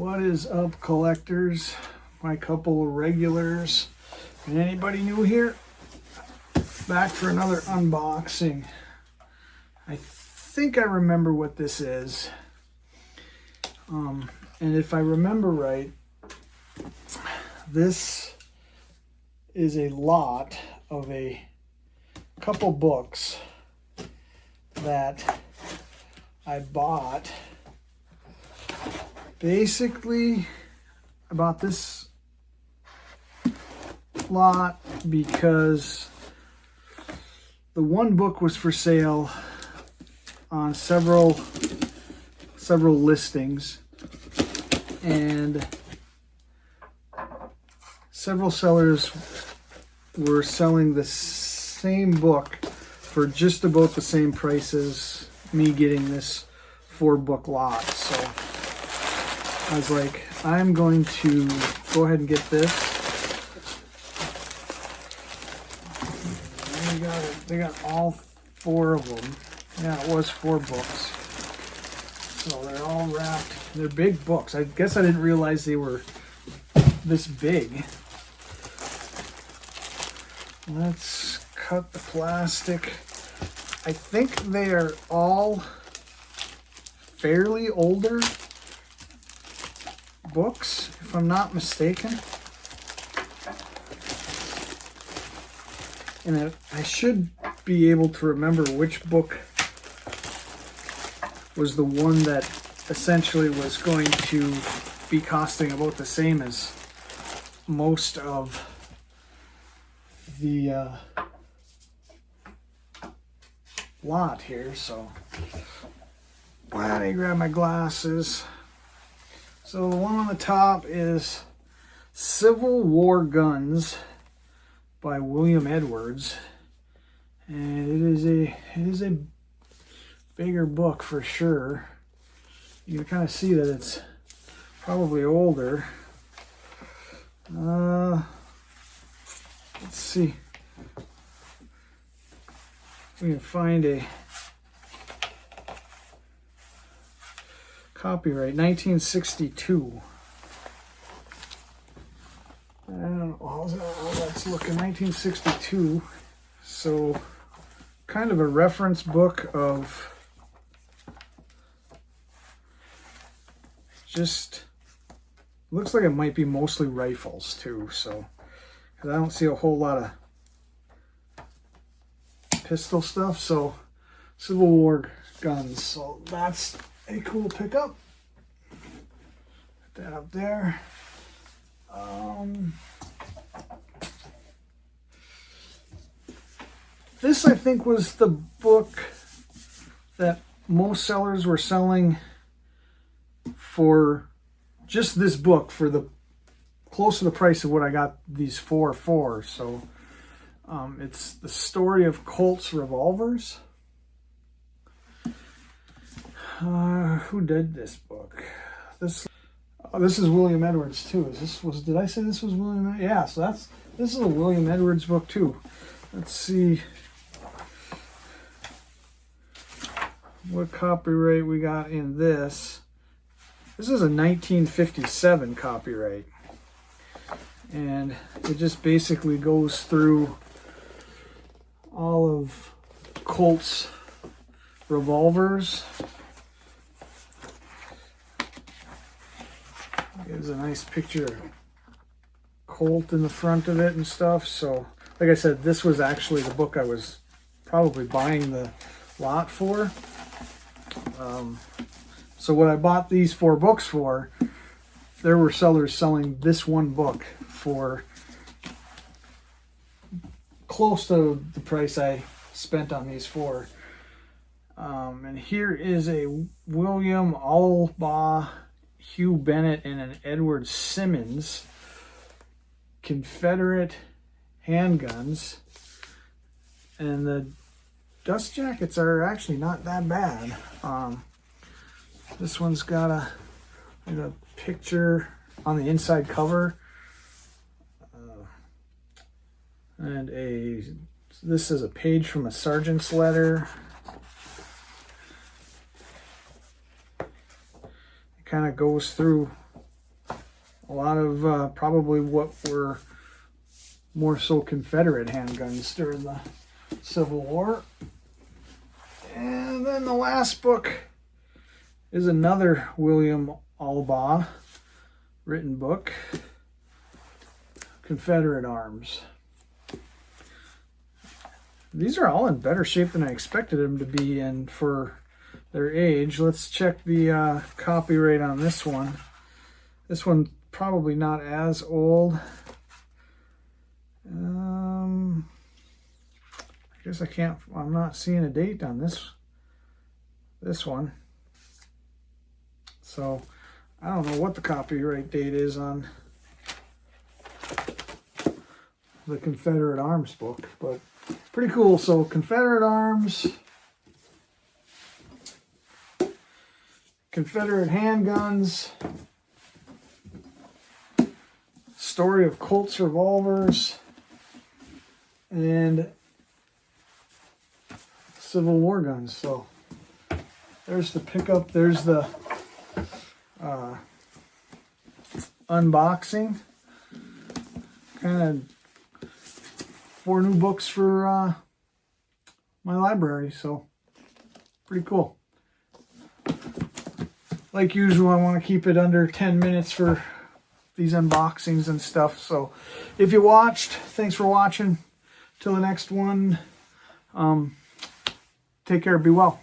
What is up, collectors? My couple of regulars and anybody new here, back for another unboxing. I think I remember what this is, and if I remember right, this is a lot of a couple books that I bought. Basically, I bought this lot because the one book was for sale on several listings, and several sellers were selling the same book for just about the same price as me getting this 4-book lot. So I was like, I'm going to go ahead and get this. They got all 4 of them. Yeah, it was 4 books. So they're all wrapped. They're big books. I guess I didn't realize they were this big. Let's cut the plastic. I think they are all fairly older books, if I'm not mistaken. And I should be able to remember which book was the one that essentially was going to be costing about the same as most of the lot here. So let me grab my glasses. So the one on the top is Civil War Guns by William Edwards, and it is a bigger book for sure. You can kind of see that it's probably older. Let's see if we can find a copyright, 1962. I don't know how that's looking, 1962. So kind of a reference book of just, looks like it might be mostly rifles too. So, because I don't see a whole lot of pistol stuff. So Civil War guns. So that's a cool pickup. Put that up there. This, I think, was the book that most sellers were selling for, just this book, for the close to the price of what I got these 4 for. So it's the story of Colt's revolvers. Who did this book? This is William Edwards too. Did I say this was William Edwards? Yeah, so this is a William Edwards book too. Let's see what copyright we got in this. This is a 1957 copyright, and it just basically goes through all of Colt's revolvers. Gives a nice picture of Colt in the front of it and stuff. So like I said, this was actually the book I was probably buying the lot for. So what I bought these 4 books for, there were sellers selling this one book for close to the price I spent on these 4. And here is a William Albaugh, Hugh Bennett, and an Edward Simmons Confederate handguns, and the dust jackets are actually not that bad. This one's got a picture on the inside cover, and this is a page from a sergeant's letter. It kind of goes through A lot of probably what were more so Confederate handguns during the Civil War. And then the last book is another William Albaugh written book, Confederate Arms. These are all in better shape than I expected them to be in for their age. Let's check the copyright on this one. This one probably not as old. I guess I'm not seeing a date on this one. So I don't know what the copyright date is on the Confederate Arms book, but pretty cool. So Confederate Arms, Confederate handguns, story of Colt's revolvers, and Civil War guns. So there's the pickup. There's the unboxing. Kind of 4 new books for my library. So pretty cool. Like usual, I want to keep it under 10 minutes for these unboxings and stuff. So if you watched, thanks for watching. Till the next one, take care, be well.